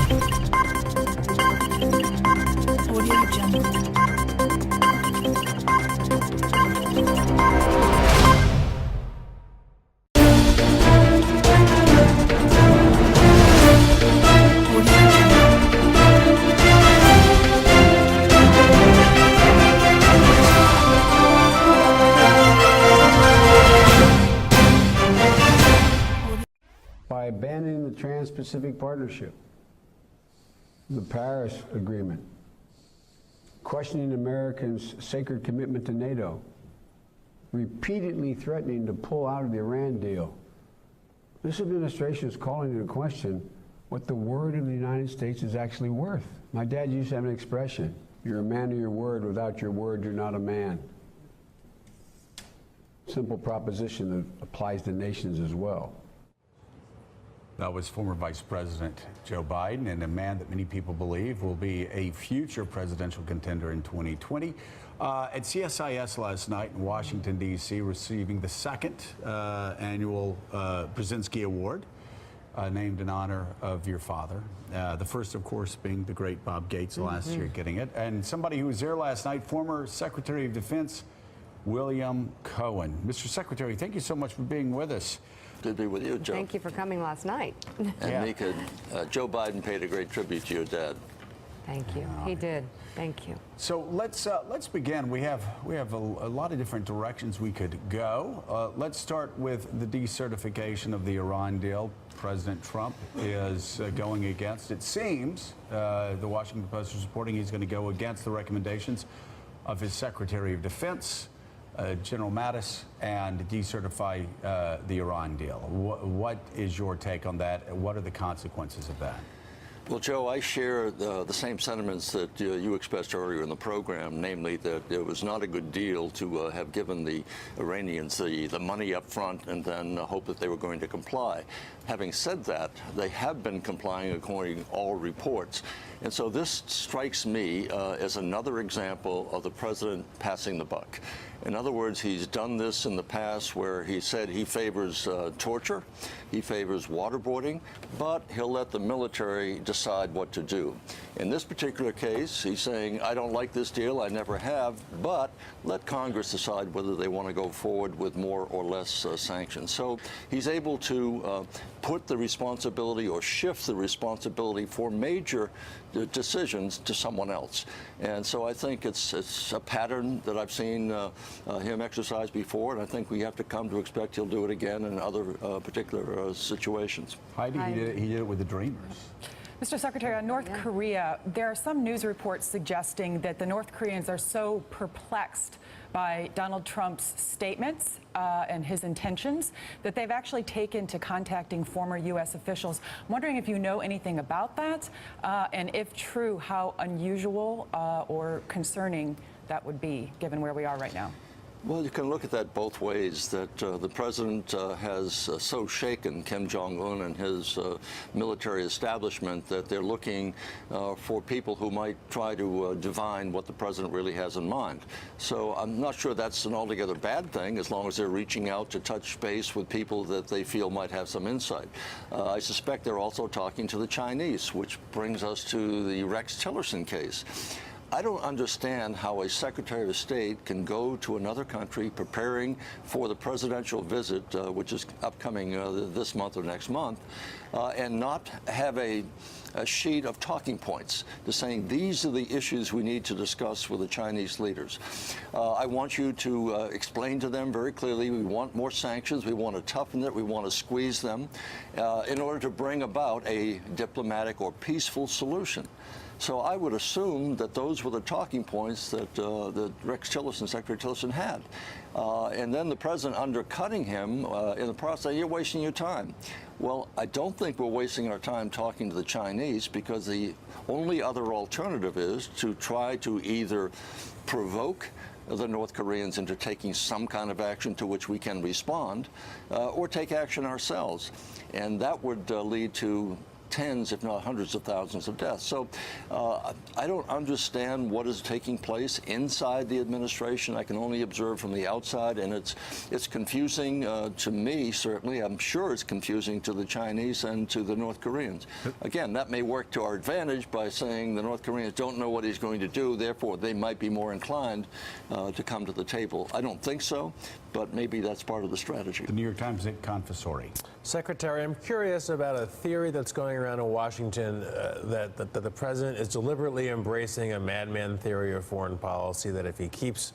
By abandoning the Trans-Pacific Partnership, the Paris Agreement, questioning Americans' sacred commitment to NATO, repeatedly threatening to pull out of the Iran deal. This administration is calling into question what the word of the United States is actually worth. My dad used to have an expression, you're a man of your word, without your word, you're not a man. Simple proposition that applies to nations as well. That was former Vice President Joe Biden, and a man that many people believe will be a future presidential contender in 2020. At CSIS last night in Washington, D.C., receiving the second annual Brzezinski Award, named in honor of your father. The first, of course, being the great Bob Gates last year getting it. And somebody who was there last night, former Secretary of Defense William Cohen. Mr. Secretary, thank you so much for being with us. Good to be with you, Joe. Thank you for coming last night. And Mika, Joe Biden paid a great tribute to your dad. Thank you. He did. Thank you. So let's begin. We have a lot of different directions we could go. Let's start with the decertification of the Iran deal. President Trump is going against. It seems the Washington Post is reporting he's going to go against the recommendations of his Secretary of Defense, General Mattis, and decertify the Iran deal. What is your take on that? What are the consequences of that? Well, Joe, I share the same sentiments that you expressed earlier in the program, namely that it was not a good deal to have given the Iranians the money up front and then hope that they were going to comply. Having said that, they have been complying according to all reports. And so this strikes me as another example of the president passing the buck. In other words, he's done this in the past where he said he favors torture, he favors waterboarding, but he'll let the military decide what to do. In this particular case, he's saying, I don't like this deal, I never have, but let Congress decide whether they want to go forward with more or less sanctions. So he's able to put the responsibility or shift the responsibility for major decisions to someone else. And so I think it's a pattern that I've seen him exercise before, and I think we have to come to expect he'll do it again in other particular situations. Heidi, he did it with the Dreamers. Mr. Secretary, on North Korea, there are some news reports suggesting that the North Koreans are so perplexed by Donald Trump's statements and his intentions that they've actually taken to contacting former U.S. officials. I'm wondering if you know anything about that, and if true, how unusual or concerning that would be, given where we are right now. Well, you can look at that both ways, that the president has so shaken Kim Jong-un and his military establishment that they're looking for people who might try to divine what the president really has in mind. So I'm not sure that's an altogether bad thing, as long as they're reaching out to touch base with people that they feel might have some insight. I suspect they're also talking to the Chinese, which brings us to the Rex Tillerson case. I don't understand how a Secretary of State can go to another country preparing for the presidential visit, which is upcoming this month or next month, and not have a sheet of talking points to saying these are the issues we need to discuss with the Chinese leaders. I want you to explain to them very clearly we want more sanctions, we want to toughen it, we want to squeeze them in order to bring about a diplomatic or peaceful solution. So I would assume that those were the talking points that Rex Tillerson, Secretary Tillerson, had. And then the president undercutting him in the process, you're wasting your time. Well, I don't think we're wasting our time talking to the Chinese, because the only other alternative is to try to either provoke the North Koreans into taking some kind of action to which we can respond, or take action ourselves. And that would lead to tens, if not hundreds of thousands of deaths. So I don't understand what is taking place inside the administration. I can only observe from the outside, and it's confusing to me, certainly. I'm sure it's confusing to the Chinese and to the North Koreans. Again, that may work to our advantage by saying the North Koreans don't know what he's going to do, therefore they might be more inclined to come to the table. I don't think so, but maybe that's part of the strategy. The New York Times, Nick Confessori. Secretary, I'm curious about a theory that's going around in Washington that the president is deliberately embracing a madman theory of foreign policy, that if he keeps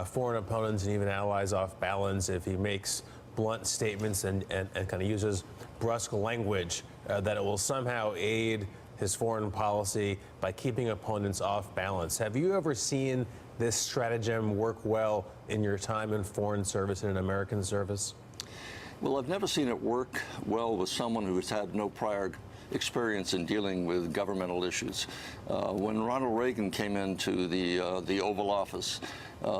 foreign opponents and even allies off balance, if he makes blunt statements and kind of uses brusque language, that it will somehow aid his foreign policy by keeping opponents off balance. Have you ever seen this stratagem work well in your time in foreign service and in American service? Well, I've never seen it work well with someone who has had no prior experience in dealing with governmental issues. When Ronald Reagan came into the Oval Office,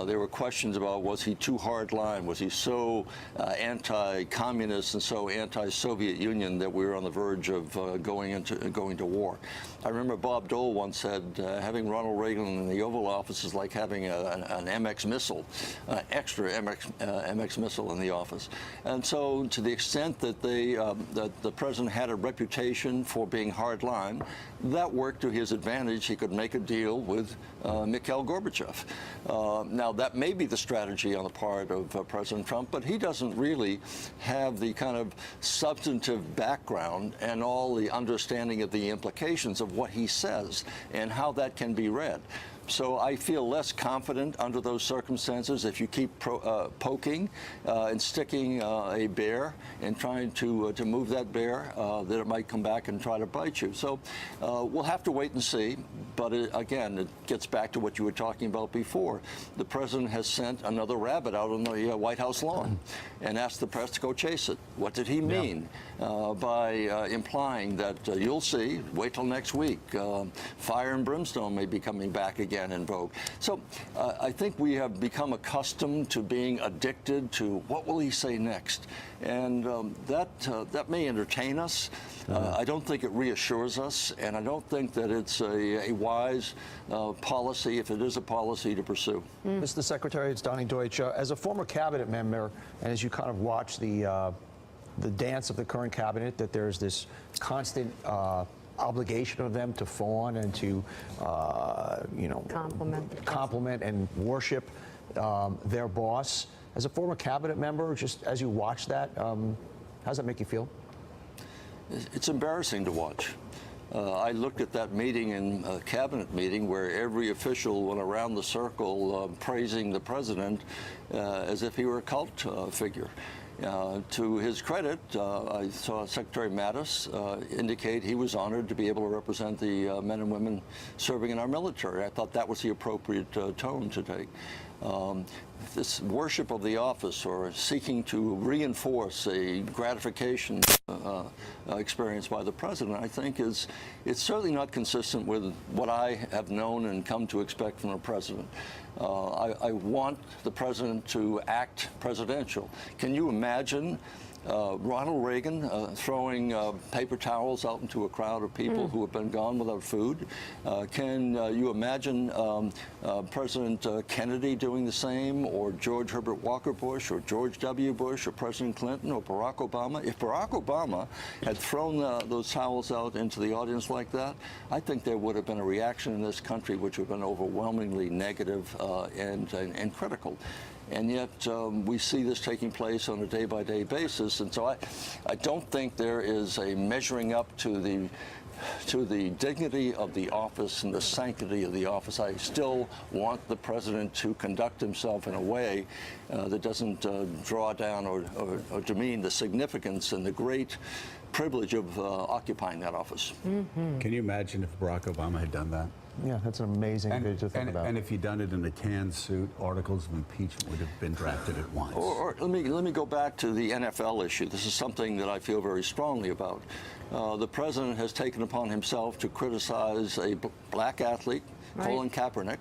there were questions about, was he too hardline? Was he so anti-communist and so anti-Soviet Union that we were on the verge of going to war? I remember Bob Dole once said, having Ronald Reagan in the Oval Office is like having an MX missile, extra MX missile in the office. And so, to the extent that that the president had a reputation for being hardline, that worked to his advantage. He could make a deal with Mikhail Gorbachev. Now, that may be the strategy on the part of President Trump, but he doesn't really have the kind of substantive background and all the understanding of the implications of what he says and how that can be read. So I feel less confident under those circumstances if you keep poking and sticking a bear and trying to move that bear, that it might come back and try to bite you. So we'll have to wait and see. But again, it gets back to what you were talking about before. The president has sent another rabbit out on the White House lawn and asked the press to go chase it. What did he mean by implying that you'll see, wait till next week, fire and brimstone may be coming back again in vogue. So I think we have become accustomed to being addicted to what will he say next, and that may entertain us. I don't think it reassures us, and I don't think that it's a wise policy, if it is a policy, to pursue. Mr. Secretary, it's Donnie Deutsch. As a former cabinet member, and as you kind of watch the dance of the current cabinet, that there's this constant obligation of them to fawn and to, compliment and worship their boss. As a former cabinet member, just as you watch that, how does that make you feel? It's embarrassing to watch. I looked at that meeting, in a cabinet meeting, where every official went around the circle praising the president as if he were a cult figure. To his credit, I saw Secretary Mattis indicate he was honored to be able to represent the men and women serving in our military. I thought that was the appropriate tone to take. This worship of the office, or seeking to reinforce a gratification experience by the president, I think it's certainly not consistent with what I have known and come to expect from a president. I want the president to act presidential. Can you imagine Ronald Reagan throwing paper towels out into a crowd of people who have been gone without food? Can you imagine President Kennedy doing the same, or George Herbert Walker Bush, or George W. Bush, or President Clinton, or Barack Obama? If Barack Obama had thrown those towels out into the audience like that, I think there would have been a reaction in this country which would have been overwhelmingly negative and critical. And yet we see this taking place on a day-by-day basis. And so I don't think there is a measuring up to the dignity of the office and the sanctity of the office. I still want the president to conduct himself in a way that doesn't draw down or demean the significance and the great privilege of occupying that office. Can you imagine if Barack Obama had done that? Yeah, that's an amazing thing to think about. And if he'd done it in a tan suit, articles of impeachment would have been drafted at once. Or let me go back to the NFL issue. This is something that I feel very strongly about. The president has taken upon himself to criticize a black athlete, Colin Kaepernick,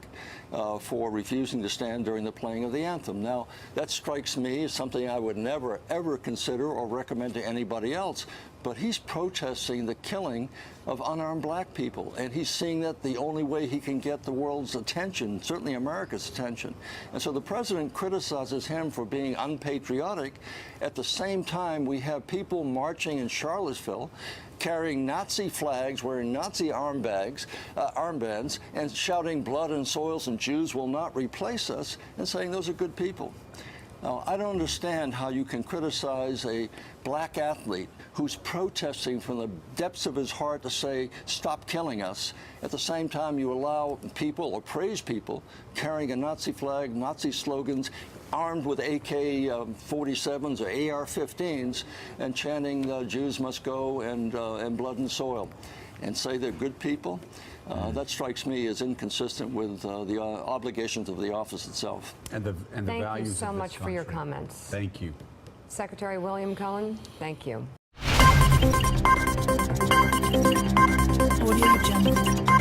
for refusing to stand during the playing of the anthem. Now, that strikes me as something I would never, ever consider or recommend to anybody else. But he's protesting the killing of unarmed black people, and he's seeing that the only way he can get the world's attention, certainly America's attention. And so the president criticizes him for being unpatriotic. At the same time, we have people marching in Charlottesville carrying Nazi flags, wearing Nazi armbands, and shouting blood and soils and Jews will not replace us, and saying those are good people. Now, I don't understand how you can criticize a black athlete who's protesting from the depths of his heart to say, stop killing us. At the same time, you allow people or praise people carrying a Nazi flag, Nazi slogans, armed with AK-47s or AR-15s, and chanting Jews must go and blood and soil, and say they're good people. That strikes me as inconsistent with the obligations of the office itself. And the Thank values you so of this much for your country. comments. Thank you. Secretary William Cohen, thank you. Audio Jungle.